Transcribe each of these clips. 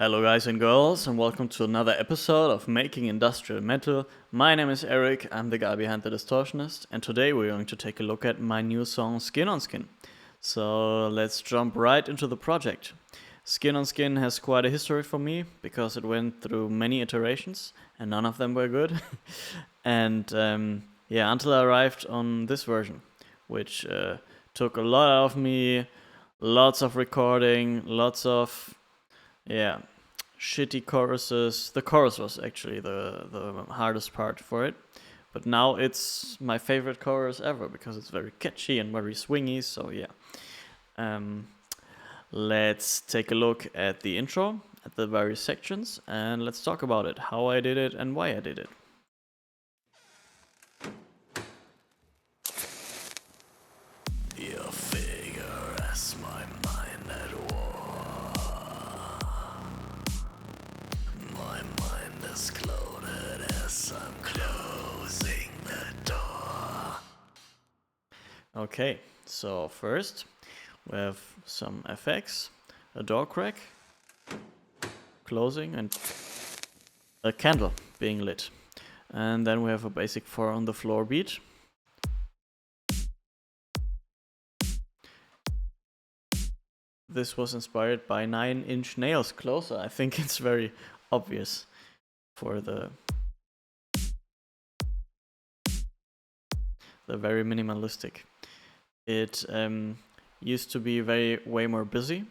Hello, guys and girls, and welcome to another episode of Making Industrial Metal. My name is Eric, I'm the guy behind The Distortionist, and today we're going to take a look at my new song Skin on Skin. So let's jump right into the project. Skin on Skin has quite a history for me because it went through many iterations and none of them were good. and until I arrived on this version, which took a lot out of me, lots of recording, lots of shitty choruses. The chorus was actually the hardest part for it. But now it's my favorite chorus ever because it's very catchy and very swingy. So yeah. Let's take a look at the intro, at the various sections, and let's talk about it, how I did it and why I did it. Your figure as my mind at war. My mind is clouded as I'm closing the door. Okay, so first we have some effects, a door crack, closing, and a candle being lit. And then we have a basic 4 on the floor beat. This was inspired by 9 Inch Nails Closer. I think it's very obvious for the very minimalistic. It used to be way more busy,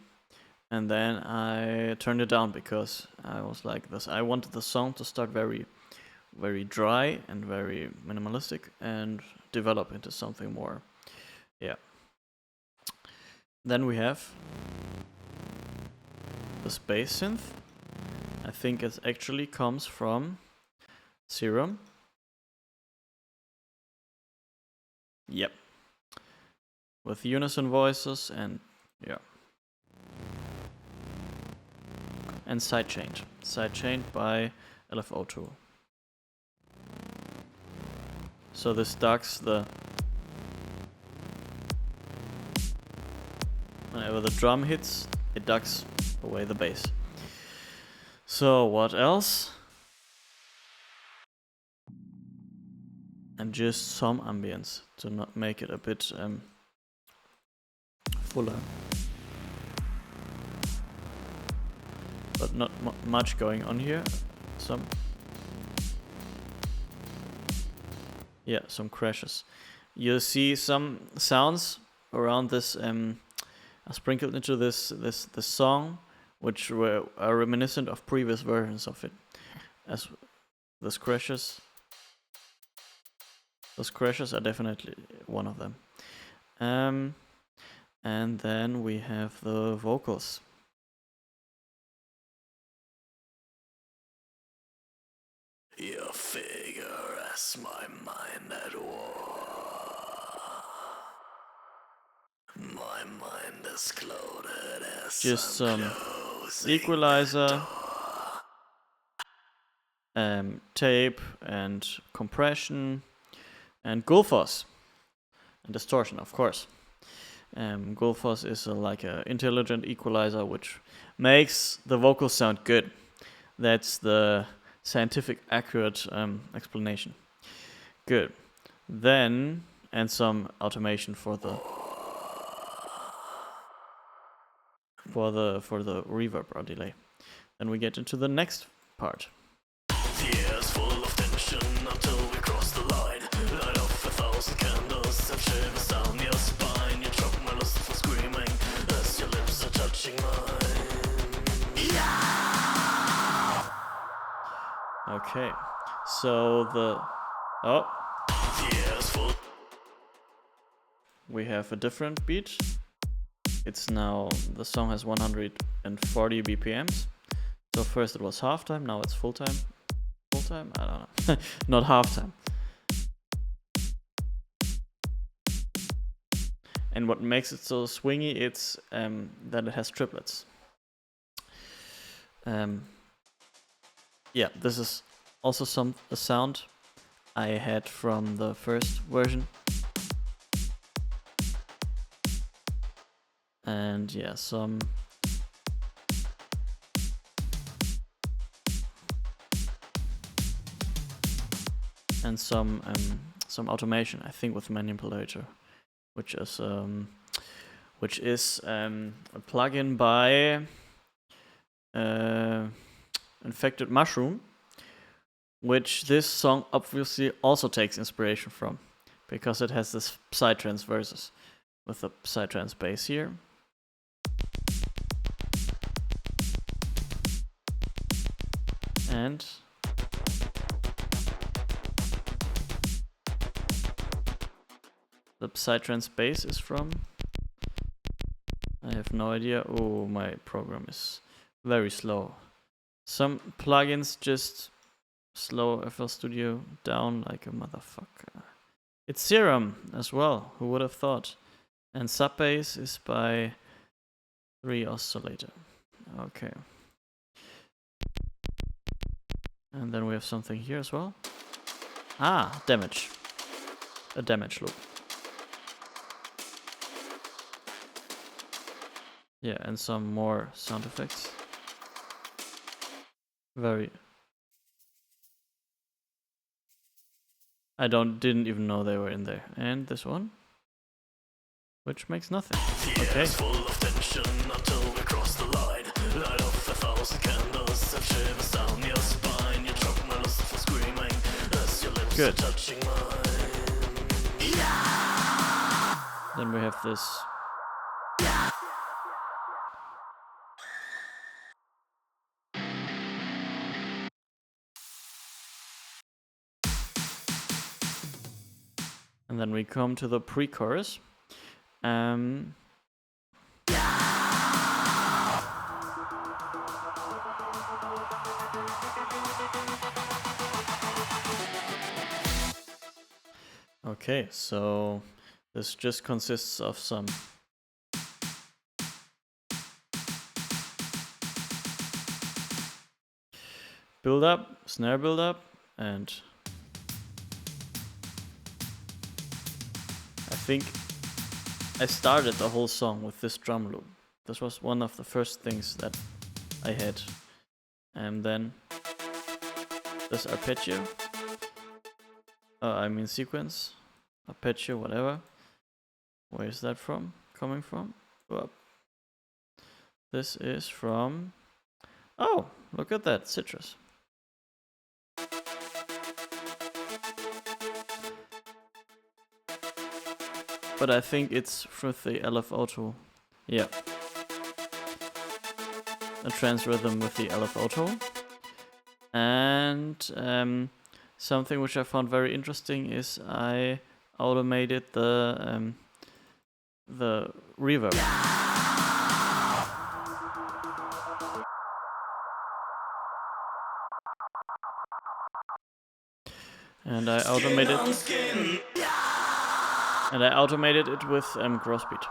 and then I turned it down because I was like this. I wanted the song to start very dry and very minimalistic and develop into something more. Yeah. Then we have the space synth. I think it actually comes from Serum. Yep. With unison voices and and sidechained. Sidechained by LFO2. So this ducks whenever the drum hits, it ducks away the bass. So what else? And just some ambience to not make it a bit fuller. But not much going on here. Some crashes. You see some sounds around this sprinkled into this song, which were reminiscent of previous versions of it. As those crashes are definitely one of them. And then we have the vocals. Your figure as my mind at war. My mind is clouded as Just I'm some closing equalizer, the door. tape and compression and Gullfoss and distortion, of course. Gullfoss is like an intelligent equalizer which makes the vocals sound good. That's the scientific accurate explanation. Good. Then, and some automation for the reverb or delay. Then we get into the next part. The air's full of tension until we cross the line. Light off 1,000 candles and shivers down your spine. You choke my lust for screaming as your lips are touching mine. Yeah! Okay, so the air's full. We have a different beat. It's now, the song has 140 BPMs. So first it was halftime, now it's full time. Full time? I don't know. Not halftime. And what makes it so swingy, it's that it has triplets. This is also a sound I had from the first version. And some and some automation, I think, with Manipulator, which is a plugin by Infected Mushroom, which this song obviously also takes inspiration from, because it has this Psytrance verses with the Psytrance bass here. And the Psytrance bass is from, I have no idea. Oh, my program is very slow. Some plugins just slow FL Studio down like a motherfucker. It's Serum as well, who would have thought? And Subbass is by 3 Oscillator. Okay. And then we have something here as well. Ah, damage. A damage loop. Yeah, and some more sound effects. Very. I didn't even know they were in there. And this one, which makes nothing. Okay. Full of tension until we cross the line. Light off 1,000 candles and shivers down your spine. You drop my lust for screaming as your lips Good. are touching mine. Then we have this. And then we come to the pre-chorus. Okay, so this just consists of some build up, snare build up, and I think I started the whole song with this drum loop. This was one of the first things that I had. And then this arpeggio. I mean sequence. Arpeggio, whatever. Where is that from? Coming from? Well, this is from... Oh, look at that, Citrus. But I think it's with the LF Auto. Yeah. A trance rhythm with the LF Auto. And something which I found very interesting is I automated the reverb. And I automated it with Grossbeat.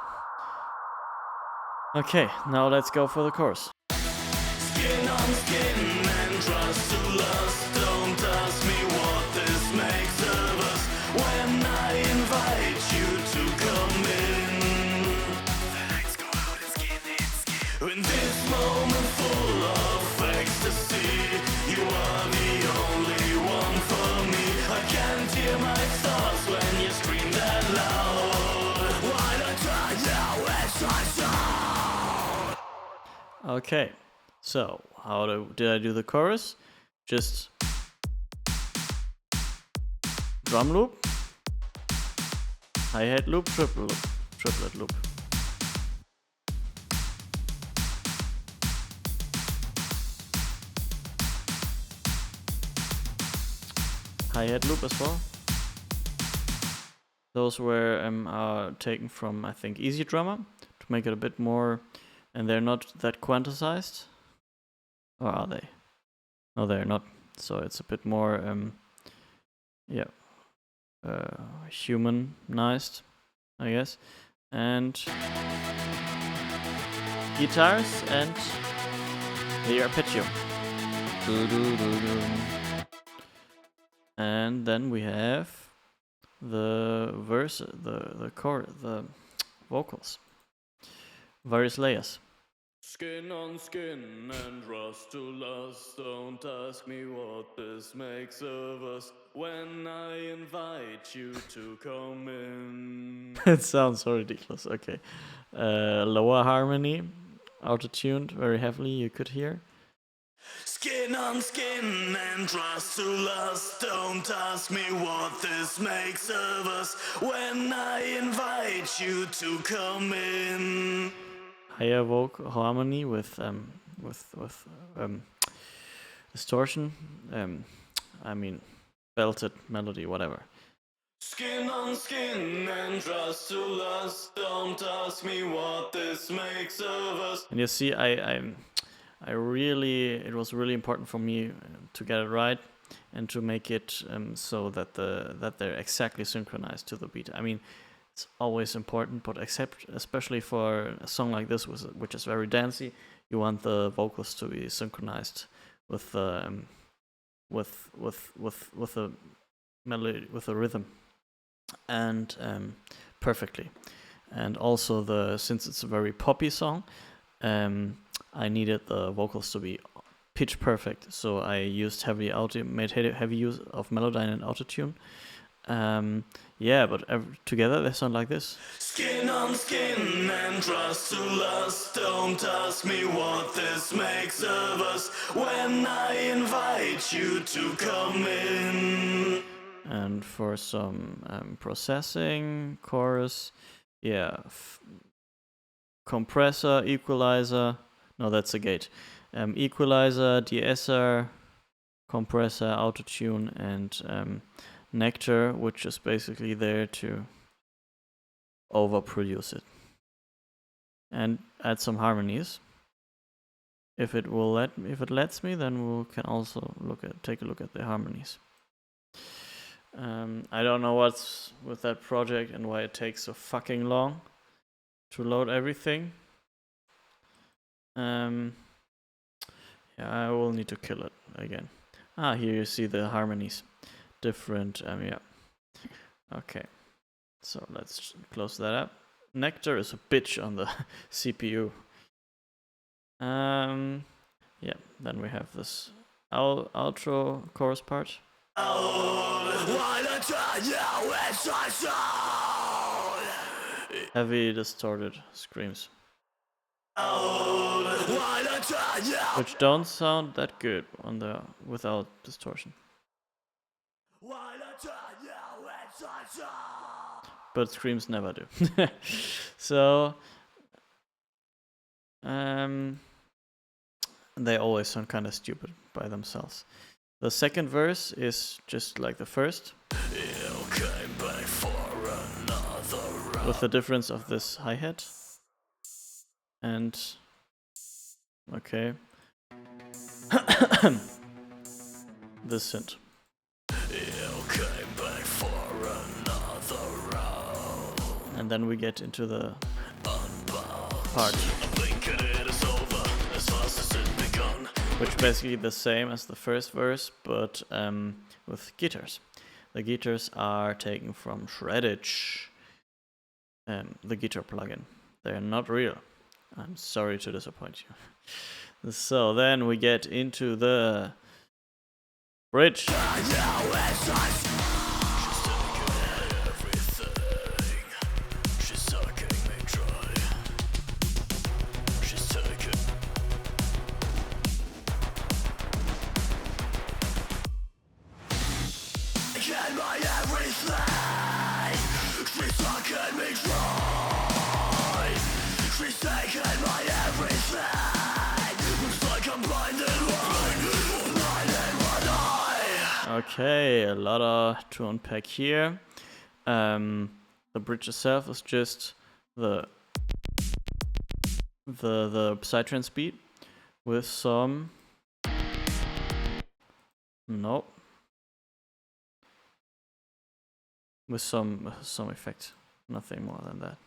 Okay, now let's go for the chorus. Skin on skin and trust to lust. Don't ask me what this makes of us when I invite you to come in. The lights go out and skin in skin. In this moment full of ecstasy, you are the only one for me. I can't hear my thoughts when you scream that loud. Why don't try now? It's my soul. Okay, so how did I do the chorus? Just drum loop, hi-hat loop, triplet loop. Hi-hat loop as well. Those were taken from, I think, Easy Drummer to make it a bit more, and they're not that quantized. Or are they? No, they're not. So it's a bit more, humanized, I guess. And guitars and the arpeggio. And then we have the verse, the vocals, various layers. Skin on skin and rust to lust. Don't ask me what this makes of us when I invite you to come in. It sounds so ridiculous. Okay. Lower harmony, auto-tuned very heavily, you could hear. Skin on skin and rust to lust. Don't ask me what this makes of us when I invite you to come in. Higher vocal harmony with distortion. I mean, belted melody, whatever. Skin on skin and rust to lust. Don't ask me what this makes of us. And you see, I really, it was really important for me to get it right and to make it so that they're exactly synchronized to the beat. I mean, it's always important, but especially for a song like this, which is very dancey, you want the vocals to be synchronized with the melody, with the rhythm, and perfectly. And also since it's a very poppy song, I needed the vocals to be pitch perfect, so I used made heavy use of Melodyne and autotune. Yeah, but together they sound like this. Skin on skin and rust to lust. Don't ask me what this makes of us when I invite you to come in. And for some processing, chorus, yeah, compressor, equalizer, no, that's a gate. Equalizer, de-esser, compressor, autotune, and Nectar, which is basically there to overproduce it. And add some harmonies. If it lets me, then we can also take a look at the harmonies. I don't know what's with that project and why it takes so fucking long to load everything. Yeah, I will need to kill it again. Here you see the harmonies. Different, yeah. Okay, so let's close that up. Nectar is a bitch on the CPU. Yeah, then we have this outro chorus part. Heavy distorted screams, which don't sound that good without distortion. But screams never do. So they always sound kind of stupid by themselves. The second verse is just like the first, with the difference of this hi-hat and okay this synth. And then we get into the part, which basically the same as the first verse, but with guitars. The guitars are taken from Shreddage, the guitar plugin. They're not real. I'm sorry to disappoint you. So then we get into the bridge. Okay, a lot to unpack here. The bridge itself is just the psytrance beat with some with some effect, nothing more than that.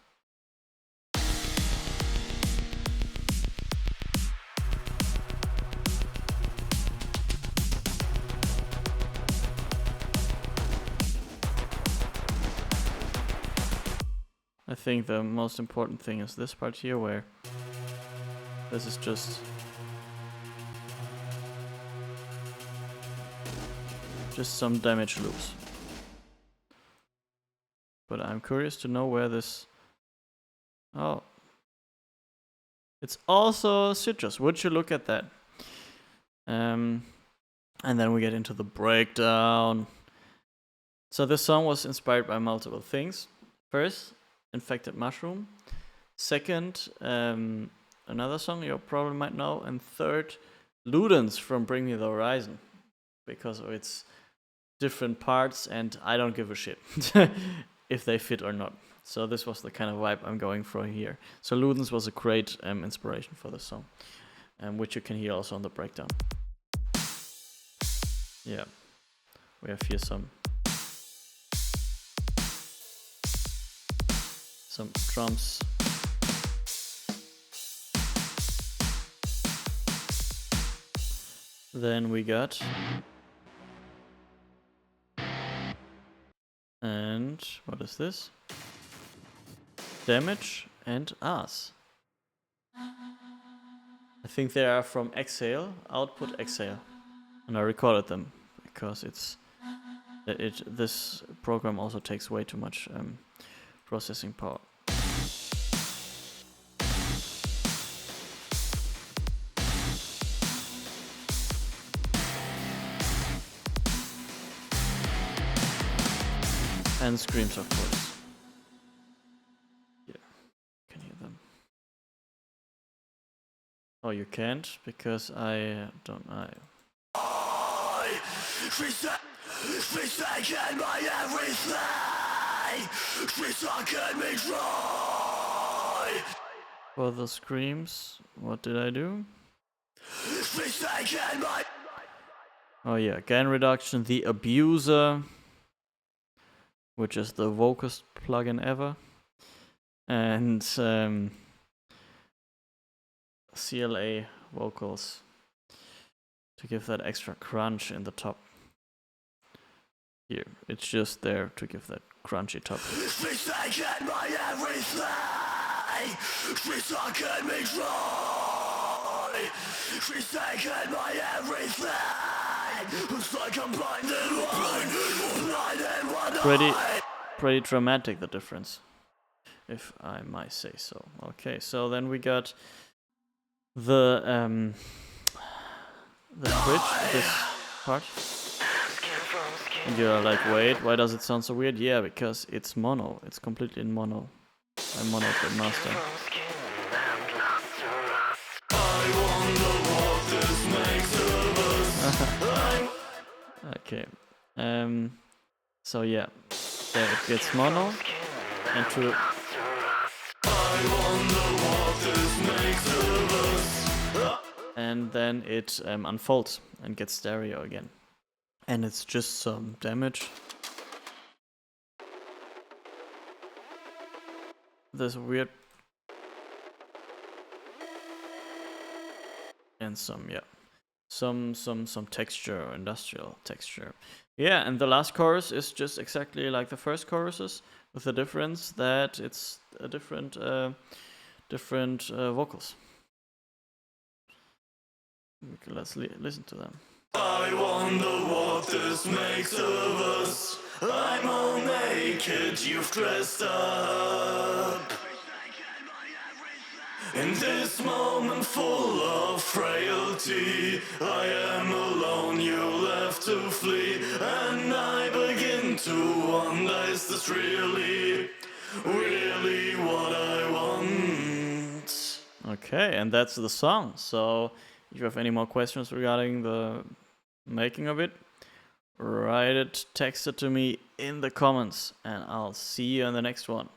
I think the most important thing is this part here where This is just some damage loops. But I'm curious to know where this... Oh. It's also citrus. Would you look at that? And then we get into the breakdown. So this song was inspired by multiple things. First, Infected Mushroom. Second, another song you probably might know. And third, Ludens from Bring Me the Horizon. Because of its different parts, and I don't give a shit if they fit or not. So this was the kind of vibe I'm going for here. So Ludens was a great inspiration for the song, which you can hear also on the breakdown. Yeah, we have here some drums. Then we got... And what is this? Damage and Ass. I think they are from Exhale, Output Exhale. And I recorded them because this program also takes way too much processing power. And screams, of course. Yeah, you can hear them. Oh, you can't, because I don't know. She's taken my everything. She's sucking me dry. For the screams, what did I do? She's taken my... Oh yeah, gain reduction, the Abuser, which is the vocust plugin ever, and CLA vocals to give that extra crunch in the top. Here, it's just there to give that crunchy top. She's taken my everything. She's sucking me dry. She's taken my everything. It's like I'm blinded one. Pretty dramatic, the difference, if I might say so. Okay, so then we got the bridge, this part. And you're like, wait, why does it sound so weird? Yeah, because it's mono. It's completely in mono. I monoed the master. Okay. So yeah, there it gets mono, and to and then it unfolds and gets stereo again, and it's just some damage. There's weird and some texture, industrial texture. Yeah, and the last chorus is just exactly like the first choruses, with the difference that it's a different vocals. Let's listen to them. I wonder what this makes of us. I'm all naked, you've dressed up. In this moment full of frailty, I am alone, you left to flee. And I begin to wonder, is this really what I want? Okay, and that's the song. So if you have any more questions regarding the making of it, write it, text it to me in the comments, and I'll see you in the next one.